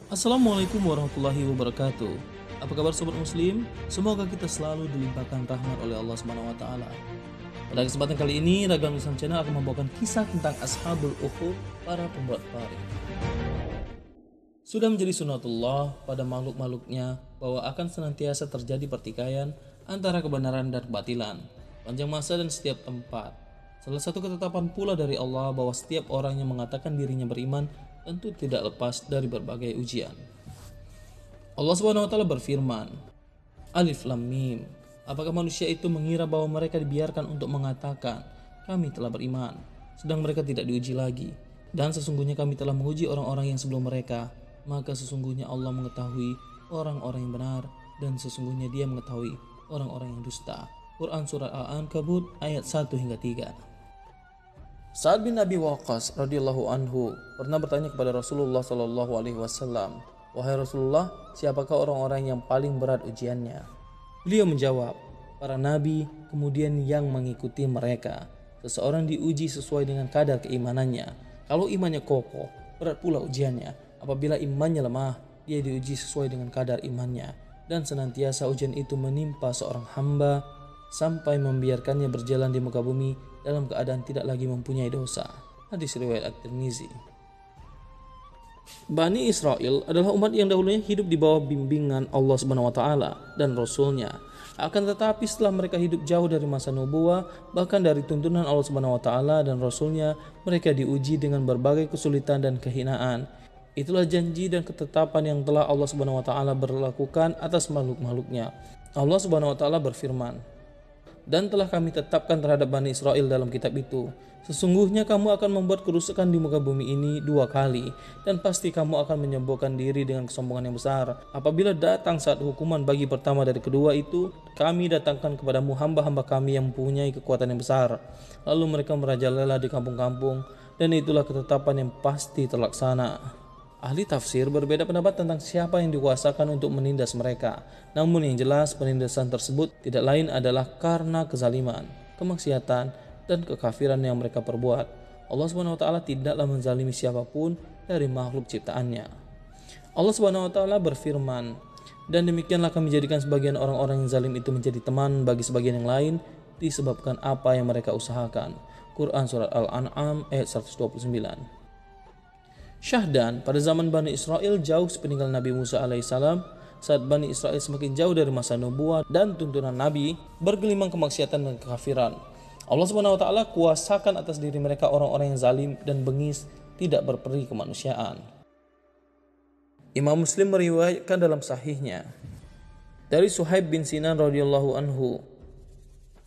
Assalamualaikum warahmatullahi wabarakatuh. Apa kabar sobat muslim? Semoga kita selalu dilimpahkan rahmat oleh Allah Subhanahu wa taala. Pada kesempatan kali ini, Ragam Islam Channel akan membawakan kisah tentang Ashabul Ukhdud, para pembuat paring. Sudah menjadi sunatullah pada makhluk-makhluknya bahwa akan senantiasa terjadi pertikaian antara kebenaran dan kebatilan, panjang masa dan setiap tempat. Salah satu ketetapan pula dari Allah bahwa setiap orang yang mengatakan dirinya beriman tentu tidak lepas dari berbagai ujian. Allah Subhanahu wa taala berfirman, Alif Lam Mim. Apakah manusia itu mengira bahwa mereka dibiarkan untuk mengatakan, kami telah beriman, sedang mereka tidak diuji lagi? Dan sesungguhnya kami telah menguji orang-orang yang sebelum mereka, maka sesungguhnya Allah mengetahui orang-orang yang benar, dan sesungguhnya Dia mengetahui orang-orang yang dusta. Quran Surah Al-Ankabut ayat 1 hingga 3. Sa'ad bin Abi Waqqas radhiyallahu anhu pernah bertanya kepada Rasulullah sallallahu alaihi wasallam, "Wahai Rasulullah, siapakah orang-orang yang paling berat ujiannya?" Beliau menjawab, "Para nabi, kemudian yang mengikuti mereka. Seseorang diuji sesuai dengan kadar keimanannya. Kalau imannya kokoh, berat pula ujiannya. Apabila imannya lemah, dia diuji sesuai dengan kadar imannya. Dan senantiasa ujian itu menimpa seorang hamba sampai membiarkannya berjalan di muka bumi dalam keadaan tidak lagi mempunyai dosa." Hadis riwayat At-Tirmizi. Bani Israel adalah umat yang dahulunya hidup di bawah bimbingan Allah Subhanahu wa taala dan Rasul-Nya. Akan tetapi setelah mereka hidup jauh dari masa nubuwah, bahkan dari tuntunan Allah Subhanahu wa taala dan Rasul-Nya, mereka diuji dengan berbagai kesulitan dan kehinaan. Itulah janji dan ketetapan yang telah Allah Subhanahu wa taala berlakukan atas makhluk-makhluknya. Allah Subhanahu wa taala berfirman, "Dan telah kami tetapkan terhadap Bani Israel dalam kitab itu, sesungguhnya kamu akan membuat kerusakan di muka bumi ini 2 kali, dan pasti kamu akan menyombongkan diri dengan kesombongan yang besar. Apabila datang saat hukuman bagi pertama dari kedua itu, kami datangkan kepadamu hamba-hamba kami yang mempunyai kekuatan yang besar. Lalu mereka merajalela di kampung-kampung, dan itulah ketetapan yang pasti terlaksana." Ahli tafsir berbeda pendapat tentang siapa yang dikuasakan untuk menindas mereka. Namun yang jelas penindasan tersebut tidak lain adalah karena kezaliman, kemaksiatan, dan kekafiran yang mereka perbuat. Allah Subhanahu wa taala tidaklah menzalimi siapapun dari makhluk ciptaannya. Allah Subhanahu wa taala berfirman, "Dan demikianlah kami jadikan sebagian orang-orang yang zalim itu menjadi teman bagi sebagian yang lain disebabkan apa yang mereka usahakan." Quran Surat Al-An'am ayat 129. Syahdan pada zaman Bani Israel jauh sepeninggal Nabi Musa alaihissalam, saat Bani Israel semakin jauh dari masa nubuah dan tuntunan Nabi, bergelimang kemaksiatan dan kekafiran. Allah Subhanahu wa taala kuasakan atas diri mereka orang-orang yang zalim dan bengis, tidak berperi kemanusiaan. Imam Muslim meriwayatkan dalam sahihnya dari Suhaib bin Sinan radhiyallahu anhu,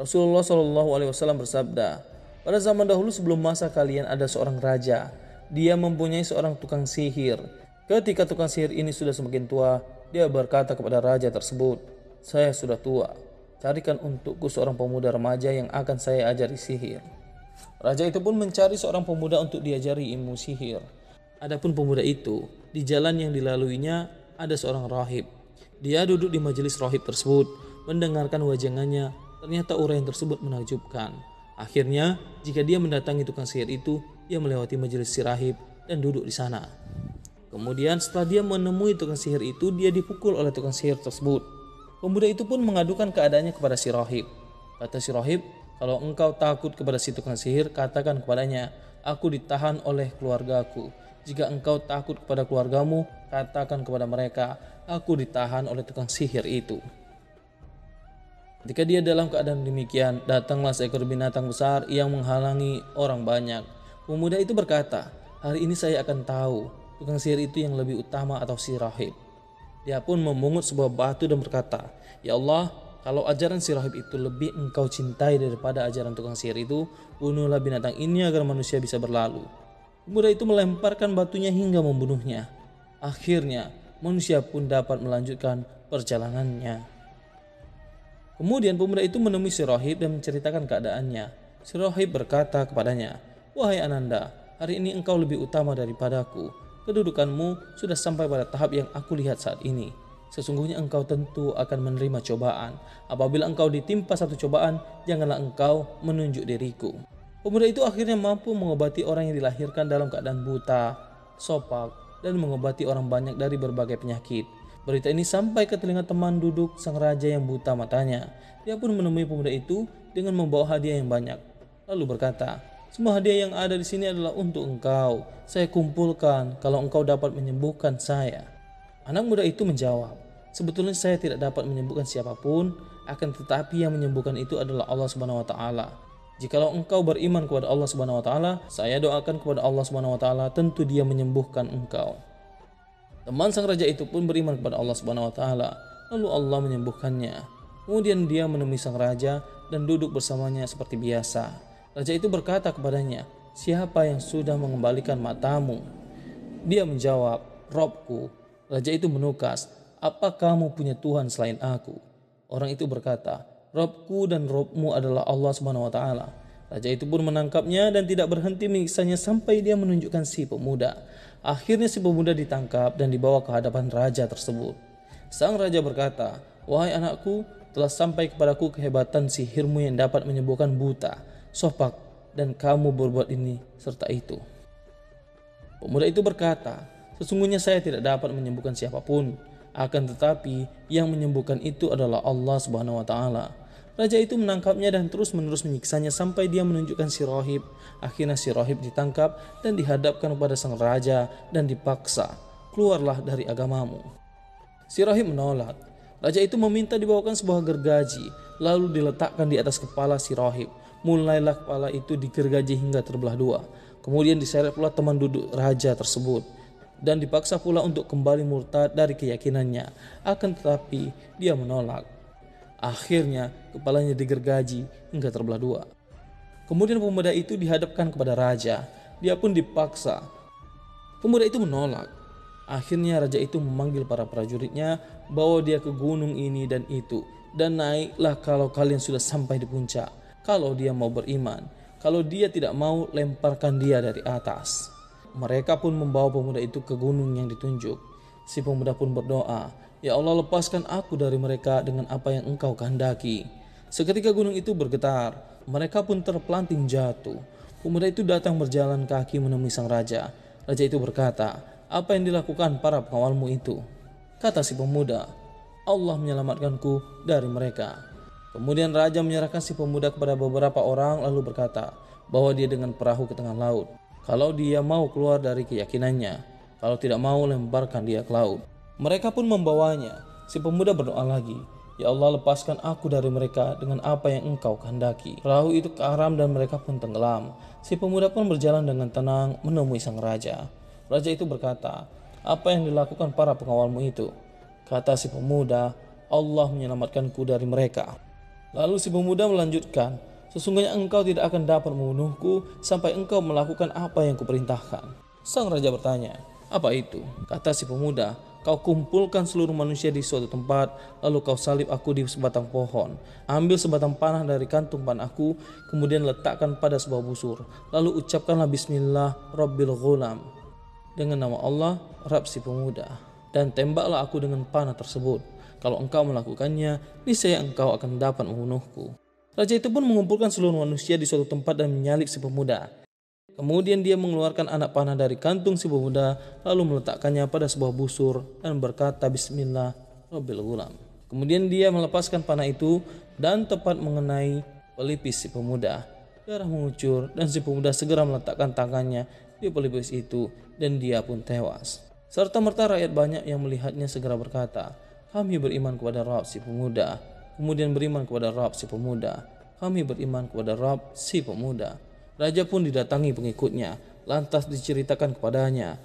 Rasulullah shallallahu alaihi wasallam bersabda, "Pada zaman dahulu sebelum masa kalian ada seorang raja. Dia mempunyai seorang tukang sihir. Ketika tukang sihir ini sudah semakin tua, dia berkata kepada raja tersebut, 'Saya sudah tua. Carikan untukku seorang pemuda remaja yang akan saya ajari sihir.' Raja itu pun mencari seorang pemuda untuk diajari ilmu sihir. Adapun pemuda itu, di jalan yang dilaluinya ada seorang rahib. Dia duduk di majelis rahib tersebut, mendengarkan wajangannya. Ternyata uraian tersebut menakjubkan. Akhirnya, jika dia mendatangi tukang sihir itu, dia melewati majelis si rahib dan duduk di sana. Kemudian setelah dia menemui tukang sihir itu, dia dipukul oleh tukang sihir tersebut. Pemuda itu pun mengadukan keadaannya kepada si rahib. Kata si rahib, 'Kalau engkau takut kepada si tukang sihir, katakan kepadanya, aku ditahan oleh keluargaku. Jika engkau takut kepada keluargamu, katakan kepada mereka, aku ditahan oleh tukang sihir itu.' Ketika dia dalam keadaan demikian, datanglah seekor binatang besar yang menghalangi orang banyak. Pemuda itu berkata, 'Hari ini saya akan tahu tukang sihir itu yang lebih utama atau si rahib.' Dia pun memungut sebuah batu dan berkata, 'Ya Allah, kalau ajaran si rahib itu lebih engkau cintai daripada ajaran tukang sihir itu, bunuhlah binatang ini agar manusia bisa berlalu.' Pemuda itu melemparkan batunya hingga membunuhnya. Akhirnya manusia pun dapat melanjutkan perjalanannya. Kemudian pemuda itu menemui si rahib dan menceritakan keadaannya. Si rahib berkata kepadanya, 'Wahai Ananda, hari ini engkau lebih utama daripadaku. Kedudukanmu sudah sampai pada tahap yang aku lihat saat ini. Sesungguhnya engkau tentu akan menerima cobaan. Apabila engkau ditimpa satu cobaan, janganlah engkau menunjuk diriku.' Pemuda itu akhirnya mampu mengobati orang yang dilahirkan dalam keadaan buta, sopak, dan mengobati orang banyak dari berbagai penyakit. Berita ini sampai ke telinga teman duduk sang raja yang buta matanya. Dia pun menemui pemuda itu dengan membawa hadiah yang banyak. Lalu berkata, "Semua hadiah yang ada di sini adalah untuk engkau. Saya kumpulkan kalau engkau dapat menyembuhkan saya." Anak muda itu menjawab, "Sebetulnya saya tidak dapat menyembuhkan siapapun, akan tetapi yang menyembuhkan itu adalah Allah Subhanahu wa taala. Jikalau engkau beriman kepada Allah Subhanahu wa taala, saya doakan kepada Allah Subhanahu wa taala, tentu Dia menyembuhkan engkau." Teman sang raja itu pun beriman kepada Allah Subhanahu wa taala, lalu Allah menyembuhkannya. Kemudian dia menemui sang raja dan duduk bersamanya seperti biasa. Raja itu berkata kepadanya, "Siapa yang sudah mengembalikan matamu?" Dia menjawab, "Robku." Raja itu menukas, "Apa kamu punya Tuhan selain aku?" Orang itu berkata, "Robku dan Robmu adalah Allah Subhanahu wa taala." Raja itu pun menangkapnya dan tidak berhenti menyiksanya sampai dia menunjukkan si pemuda. Akhirnya si pemuda ditangkap dan dibawa ke hadapan raja tersebut. Sang raja berkata, "Wahai anakku, telah sampai kepadaku kehebatan sihirmu yang dapat menyembuhkan buta, sopak, dan kamu berbuat ini serta itu." Pemuda itu berkata, "Sesungguhnya saya tidak dapat menyembuhkan siapapun, akan tetapi yang menyembuhkan itu adalah Allah Subhanahu wa taala." Raja itu menangkapnya dan terus-menerus menyiksanya sampai dia menunjukkan si rahib. Akhirnya si rahib ditangkap dan dihadapkan kepada sang raja dan dipaksa, "Keluarlah dari agamamu." Si rahib menolak. Raja itu meminta dibawakan sebuah gergaji, lalu diletakkan di atas kepala si rahib. Mulailah kepala itu digergaji hingga terbelah dua. Kemudian diseret pula teman duduk raja tersebut dan dipaksa pula untuk kembali murtad dari keyakinannya. Akan tetapi dia menolak. Akhirnya kepalanya digergaji hingga terbelah dua. Kemudian pemuda itu dihadapkan kepada raja. Dia pun dipaksa. Pemuda itu menolak. Akhirnya raja itu memanggil para prajuritnya, "Bawa dia ke gunung ini dan itu, dan naiklah kalau kalian sudah sampai di puncak. Kalau dia mau beriman, kalau dia tidak mau, lemparkan dia dari atas." Mereka pun membawa pemuda itu ke gunung yang ditunjuk. Si pemuda pun berdoa, "Ya Allah, lepaskan aku dari mereka dengan apa yang Engkau kehendaki." Seketika gunung itu bergetar, mereka pun terpelanting jatuh. Pemuda itu datang berjalan kaki menemui sang raja. Raja itu berkata, "Apa yang dilakukan para pengawalmu itu?" Kata si pemuda, "Allah menyelamatkanku dari mereka." Kemudian raja menyerahkan si pemuda kepada beberapa orang lalu berkata, "Bawa dia dengan perahu ke tengah laut. Kalau dia mau keluar dari keyakinannya, kalau tidak mau, lemparkan dia ke laut." Mereka pun membawanya. Si pemuda berdoa lagi, "Ya Allah, lepaskan aku dari mereka dengan apa yang Engkau kehendaki." Perahu itu karam dan mereka pun tenggelam. Si pemuda pun berjalan dengan tenang menemui sang raja. Raja itu berkata, "Apa yang dilakukan para pengawalmu itu?" Kata si pemuda, "Allah menyelamatkanku dari mereka." Lalu si pemuda melanjutkan, "Sesungguhnya engkau tidak akan dapat membunuhku sampai engkau melakukan apa yang kuperintahkan." Sang raja bertanya, "Apa itu?" Kata si pemuda, "Kau kumpulkan seluruh manusia di suatu tempat, lalu kau salib aku di sebatang pohon. Ambil sebatang panah dari kantung panahku, kemudian letakkan pada sebuah busur. Lalu ucapkanlah Bismillah Rabbil Ghulam, dengan nama Allah, Rabb si pemuda. Dan tembaklah aku dengan panah tersebut. Kalau engkau melakukannya, niscaya engkau akan dapat membunuhku." Raja itu pun mengumpulkan seluruh manusia di suatu tempat dan menyalib si pemuda. Kemudian dia mengeluarkan anak panah dari kantung si pemuda, lalu meletakkannya pada sebuah busur dan berkata Bismillah Rabbil Ghulam. Kemudian dia melepaskan panah itu dan tepat mengenai pelipis si pemuda. Darah mengucur dan si pemuda segera meletakkan tangannya di pelipis itu dan dia pun tewas. Serta merta rakyat banyak yang melihatnya segera berkata, "Kami beriman kepada Rabb si pemuda." Kemudian beriman kepada Rabb si pemuda. "Kami beriman kepada Rabb si pemuda." Raja pun didatangi pengikutnya, lantas diceritakan kepadanya,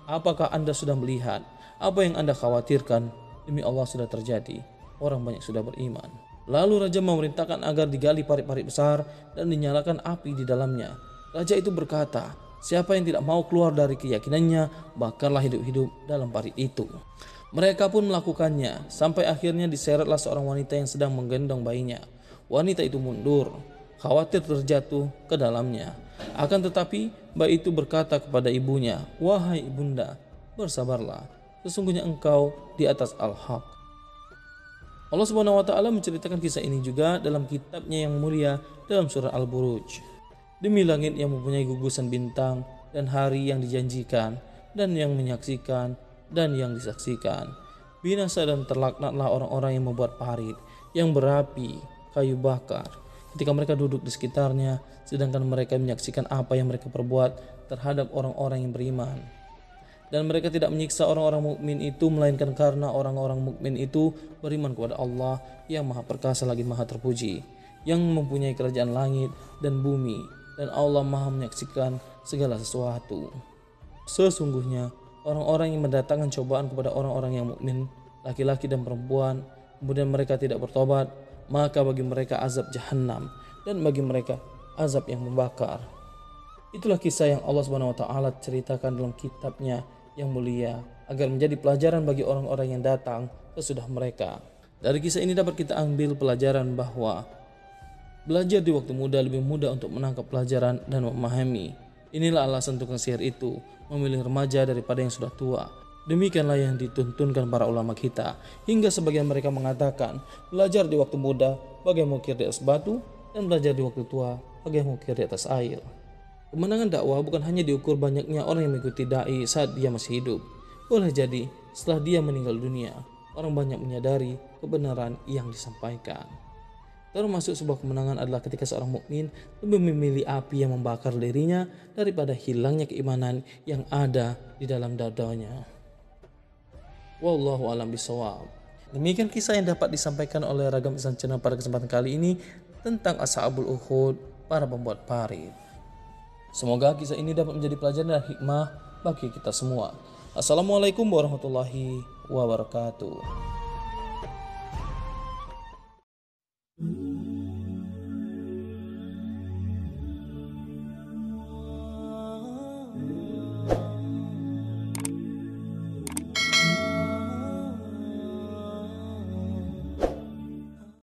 apakah Anda sudah melihat? Apa yang Anda khawatirkan? Demi Allah sudah terjadi, orang banyak sudah beriman. Lalu raja memerintahkan agar digali parit-parit besar dan dinyalakan api di dalamnya. Raja itu berkata, "Siapa yang tidak mau keluar dari keyakinannya, bakarlah hidup-hidup dalam parit itu." Mereka pun melakukannya, sampai akhirnya diseretlah seorang wanita yang sedang menggendong bayinya. Wanita itu mundur, khawatir terjatuh ke dalamnya. Akan tetapi bayi itu berkata kepada ibunya, "Wahai ibunda, bersabarlah, sesungguhnya engkau di atas al-haq." Allah Subhanahu wa taala menceritakan kisah ini juga dalam kitabnya yang mulia dalam surah Al-Buruj. "Demi langit yang mempunyai gugusan bintang dan hari yang dijanjikan, dan yang menyaksikan dan yang disaksikan. Binasa dan terlaknatlah orang-orang yang membuat parit, yang berapi, kayu bakar, ketika mereka duduk di sekitarnya, sedangkan mereka menyaksikan apa yang mereka perbuat terhadap orang-orang yang beriman. Dan mereka tidak menyiksa orang-orang mukmin itu, melainkan karena orang-orang mukmin itu beriman kepada Allah yang Maha Perkasa lagi Maha Terpuji, yang mempunyai kerajaan langit dan bumi, dan Allah Maha menyaksikan segala sesuatu. Sesungguhnya orang-orang yang mendatangkan cobaan kepada orang-orang yang mukmin, laki-laki dan perempuan, kemudian mereka tidak bertobat, maka bagi mereka azab jahanam dan bagi mereka azab yang membakar. Itulah kisah yang Allah Subhanahu wa taala ceritakan dalam kitabnya yang mulia agar menjadi pelajaran bagi orang-orang yang datang sesudah mereka. Dari kisah ini dapat kita ambil pelajaran bahwa belajar di waktu muda lebih mudah untuk menangkap pelajaran dan memahami. Inilah alasan tukang sihir itu memilih remaja daripada yang sudah tua. Demikianlah yang dituntunkan para ulama kita, hingga sebagian mereka mengatakan belajar di waktu muda bagai mengukir di atas batu, dan belajar di waktu tua bagai mengukir di atas air. Kemenangan dakwah bukan hanya diukur banyaknya orang yang mengikuti dai saat dia masih hidup. Boleh jadi setelah dia meninggal dunia, orang banyak menyadari kebenaran yang disampaikan. Termasuk sebuah kemenangan adalah ketika seorang mukmin lebih memilih api yang membakar dirinya daripada hilangnya keimanan yang ada di dalam dadanya. Wallahu a'lam bishawab. Demikian kisah yang dapat disampaikan oleh Ragam Islam Channel pada kesempatan kali ini tentang Ashabul Uhud, para pembuat parit. Semoga kisah ini dapat menjadi pelajaran dan hikmah bagi kita semua. Assalamualaikum warahmatullahi wabarakatuh.